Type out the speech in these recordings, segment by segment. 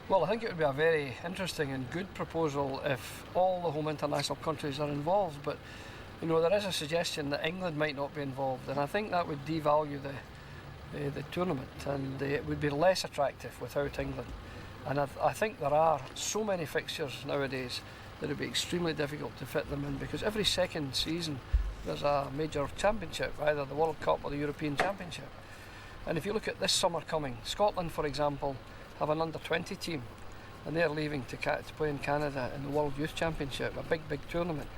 Well, I think it would be a very interesting and good proposal if all the home international countries are involved, but you know, there is a suggestion that England might not be involved, and I think that would devalue the tournament, and it would be less attractive without England. And I think there are so many fixtures nowadays that it would be extremely difficult to fit them in, because every second season there's a major championship, either the World Cup or the European Championship. And if you look at this summer coming, Scotland, for example, have an under-20 team, and they're leaving to play in Canada in the World Youth Championship, a big tournament.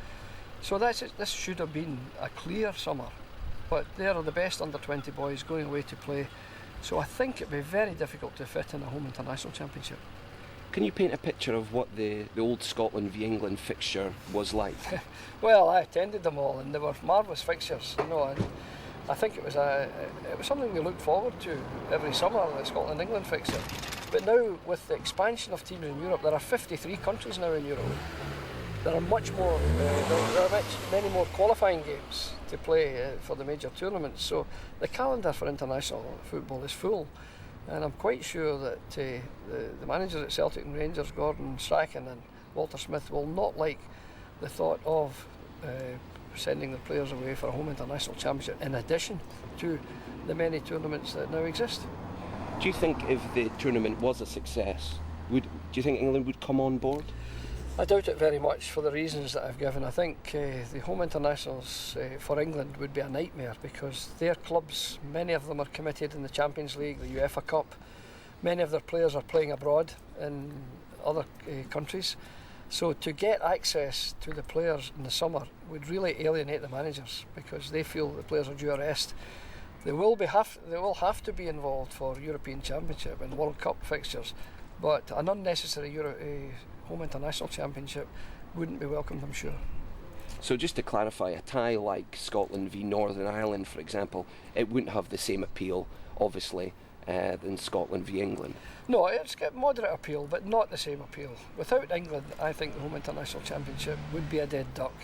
So this should have been a clear summer, but they are the best under-20 boys going away to play. So I think it'd be very difficult to fit in a home international championship. Can you paint a picture of what the old Scotland v England fixture was like? Well, I attended them all, and they were marvellous fixtures, you know. And I think it was something we looked forward to every summer, the Scotland-England fixture. But now, with the expansion of teams in Europe, there are 53 countries now in Europe. There are much more, many more qualifying games to play for the major tournaments. So the calendar for international football is full, and I'm quite sure that the managers at Celtic and Rangers, Gordon Strachan and Walter Smith, will not like the thought of sending the players away for a home international championship in addition to the many tournaments that now exist. Do you think if the tournament was a success, do you think England would come on board? I doubt it very much for the reasons that I've given. I think the home internationals for England would be a nightmare, because their clubs, many of them are committed in the Champions League, the UEFA Cup. Many of their players are playing abroad in other countries. So to get access to the players in the summer would really alienate the managers, because they feel the players are due a rest. They will have to be involved for European Championship and World Cup fixtures, but an unnecessary home international championship wouldn't be welcomed, I'm sure. So just to clarify, a tie like Scotland v Northern Ireland, for example, it wouldn't have the same appeal, obviously, than Scotland v England? No, it's got moderate appeal, but not the same appeal. Without England, I think the home international championship would be a dead duck.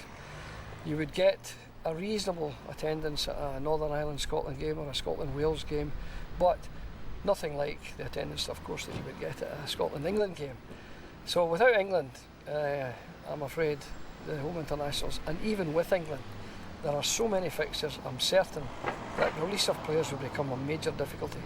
You would get a reasonable attendance at a Northern Ireland-Scotland game or a Scotland-Wales game, but nothing like the attendance, of course, that you would get at a Scotland-England game. So without England, I'm afraid the home internationals, and even with England, there are so many fixtures, I'm certain that the release of players would become a major difficulty.